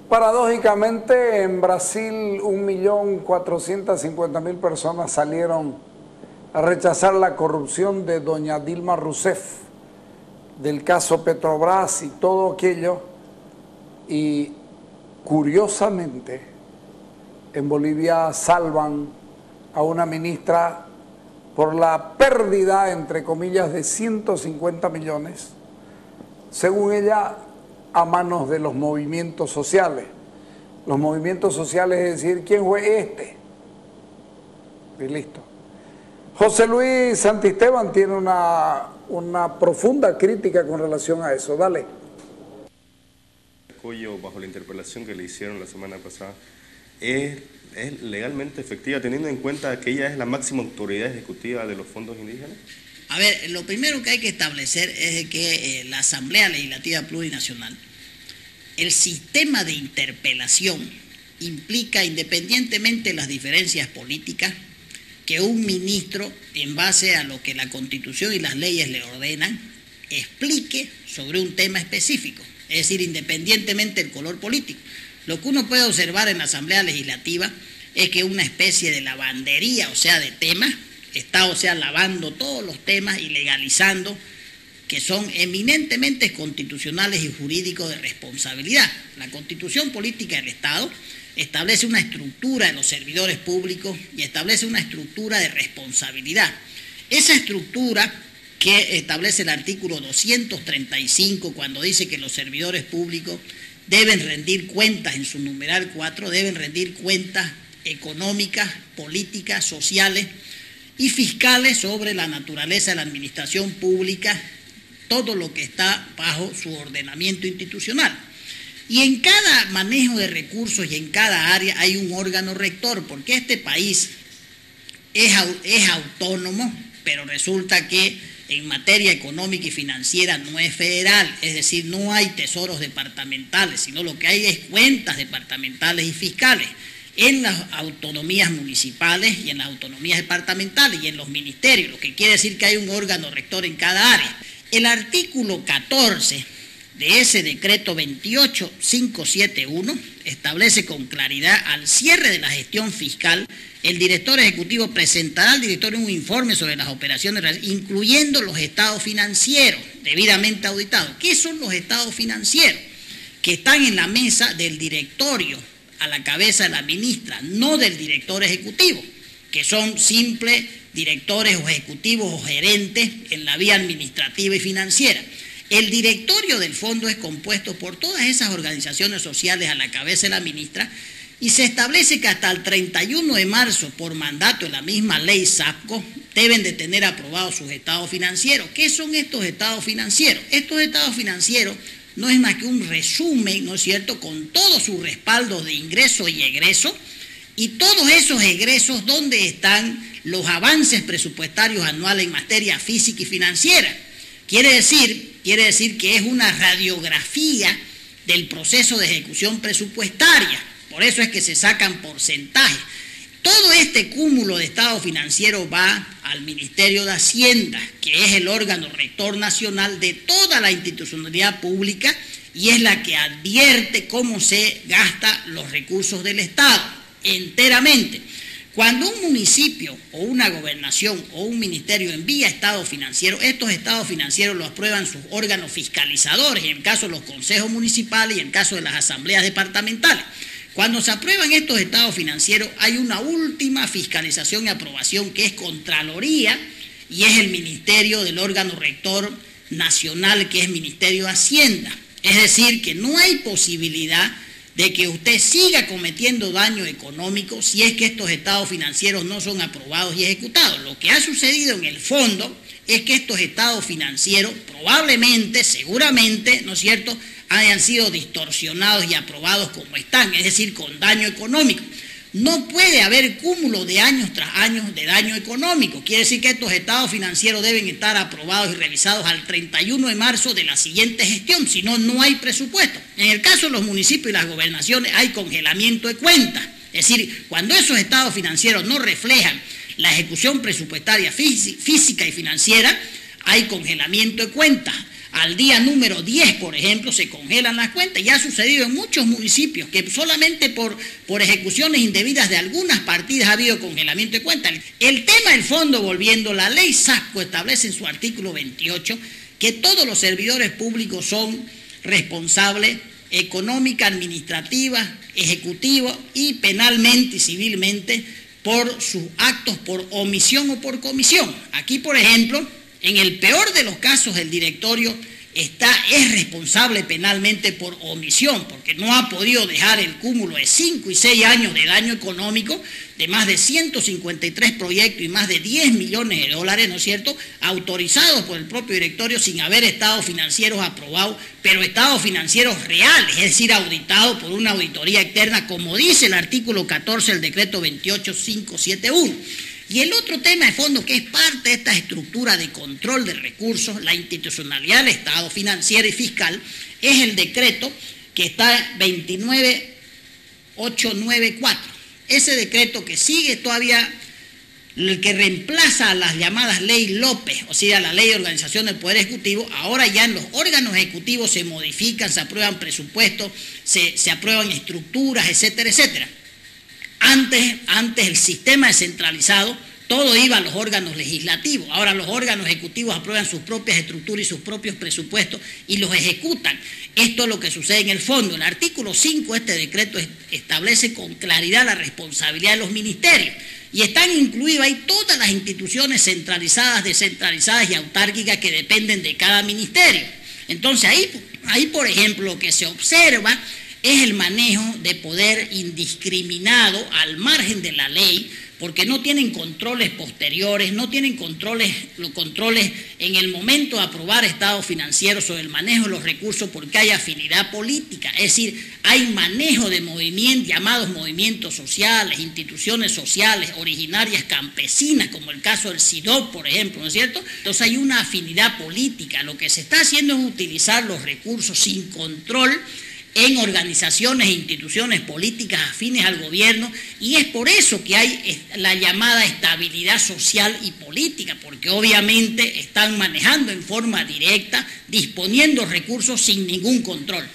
Paradójicamente, en Brasil 1.450.000 personas salieron a rechazar la corrupción de doña Dilma Rousseff, del caso Petrobras y todo aquello. Y curiosamente, en Bolivia salvan a una ministra por la pérdida, entre comillas, de 150 millones, según ella, a manos de los movimientos sociales. Los movimientos sociales, es decir, ¿quién fue este? Y listo. José Luis Santisteban tiene una profunda crítica con relación a eso. Dale. Bajo la interpelación que le hicieron la semana pasada, es legalmente efectiva, teniendo en cuenta que ella es la máxima autoridad ejecutiva de los fondos indígenas? A ver, lo primero que hay que establecer es que la Asamblea Legislativa Plurinacional, el sistema de interpelación implica, independientemente de las diferencias políticas, que un ministro, en base a lo que la Constitución y las leyes le ordenan, explique sobre un tema específico, es decir, independientemente del color político. Lo que uno puede observar en la Asamblea Legislativa es que una especie de lavandería, o sea, de temas, está, o sea, lavando todos los temas y legalizando que son eminentemente constitucionales y jurídicos de responsabilidad. La Constitución Política del Estado establece una estructura de los servidores públicos y establece una estructura de responsabilidad. Esa estructura que establece el artículo 235, cuando dice que los servidores públicos deben rendir cuentas, en su numeral 4, deben rendir cuentas económicas, políticas, sociales y fiscales sobre la naturaleza de la administración pública, todo lo que está bajo su ordenamiento institucional. Y en cada manejo de recursos y en cada área hay un órgano rector, porque este país es autónomo, pero resulta que en materia económica y financiera no es federal, es decir, no hay tesoros departamentales, sino lo que hay es cuentas departamentales y fiscales en las autonomías municipales y en las autonomías departamentales y en los ministerios, lo que quiere decir que hay un órgano rector en cada área. El artículo 14 de ese decreto 28571 establece con claridad: al cierre de la gestión fiscal, el director ejecutivo presentará al directorio un informe sobre las operaciones, incluyendo los estados financieros debidamente auditados. ¿Qué son los estados financieros? Que están en la mesa del directorio, a la cabeza de la ministra, no del director ejecutivo, que son simples directores o ejecutivos o gerentes en la vía administrativa y financiera. El directorio del fondo es compuesto por todas esas organizaciones sociales a la cabeza de la ministra, y se establece que hasta el 31 de marzo, por mandato de la misma ley SAPCO, deben de tener aprobados sus estados financieros. ¿Qué son estos estados financieros? Estos estados financieros no es más que un resumen, ¿no es cierto?, con todos sus respaldos de ingreso y egreso, y todos esos egresos donde están los avances presupuestarios anuales en materia física y financiera. Quiere decir que es una radiografía del proceso de ejecución presupuestaria. Por eso es que se sacan porcentajes. Todo este cúmulo de estado financiero va al Ministerio de Hacienda, que es el órgano rector nacional de toda la institucionalidad pública y es la que advierte cómo se gastan los recursos del Estado enteramente. Cuando un municipio o una gobernación o un ministerio envía estados financieros, estos estados financieros los aprueban sus órganos fiscalizadores, en el caso de los consejos municipales y en el caso de las asambleas departamentales. Cuando se aprueban estos estados financieros, hay una última fiscalización y aprobación que es Contraloría y es el ministerio del órgano rector nacional, que es Ministerio de Hacienda. Es decir, que no hay posibilidad de que usted siga cometiendo daño económico si es que estos estados financieros no son aprobados y ejecutados. Lo que ha sucedido en el fondo es que estos estados financieros probablemente, seguramente, ¿no es cierto?, hayan sido distorsionados y aprobados como están, es decir, con daño económico. No puede haber cúmulo de años tras años de daño económico. Quiere decir que estos estados financieros deben estar aprobados y revisados al 31 de marzo de la siguiente gestión, si no, no hay presupuesto. En el caso de los municipios y las gobernaciones hay congelamiento de cuentas. Es decir, cuando esos estados financieros no reflejan la ejecución presupuestaria física y financiera, hay congelamiento de cuentas. Al día número 10, por ejemplo, se congelan las cuentas. Ya ha sucedido en muchos municipios que solamente por ejecuciones indebidas de algunas partidas ha habido congelamiento de cuentas. El tema del fondo, volviendo, la ley SASCO establece en su artículo 28 que todos los servidores públicos son responsables económica, administrativa, ejecutiva y penalmente y civilmente por sus actos por omisión o por comisión. Aquí, por ejemplo, en el peor de los casos, el directorio es responsable penalmente por omisión, porque no ha podido dejar el cúmulo de 5 y 6 años de daño económico de más de 153 proyectos y más de 10 millones de dólares, ¿no es cierto?, autorizados por el propio directorio sin haber estados financieros aprobados, pero estados financieros reales, es decir, auditados por una auditoría externa, como dice el artículo 14 del decreto 28571. Y el otro tema de fondo, que es parte de esta estructura de control de recursos, la institucionalidad del Estado financiera y fiscal, es el decreto que está 29894. Ese decreto que sigue todavía, el que reemplaza a las llamadas ley López, o sea, la ley de organización del Poder Ejecutivo. Ahora ya en los órganos ejecutivos se modifican, se aprueban presupuestos, se aprueban estructuras, etcétera, etcétera. Antes el sistema descentralizado, todo iba a los órganos legislativos. Ahora los órganos ejecutivos aprueban sus propias estructuras y sus propios presupuestos y los ejecutan. Esto es lo que sucede en el fondo. El artículo 5 de este decreto establece con claridad la responsabilidad de los ministerios. Y están incluidas ahí todas las instituciones centralizadas, descentralizadas y autárquicas que dependen de cada ministerio. Entonces ahí por ejemplo, lo que se observa es el manejo de poder indiscriminado al margen de la ley, porque no tienen controles posteriores, no tienen controles en el momento de aprobar estados financieros sobre el manejo de los recursos, porque hay afinidad política, es decir, hay manejo de movimientos, llamados movimientos sociales, instituciones sociales, originarias campesinas, como el caso del SIDOP, por ejemplo, ¿no es cierto? Entonces hay una afinidad política. Lo que se está haciendo es utilizar los recursos sin control en organizaciones e instituciones políticas afines al gobierno, y es por eso que hay la llamada estabilidad social y política, porque obviamente están manejando en forma directa, disponiendo recursos sin ningún control.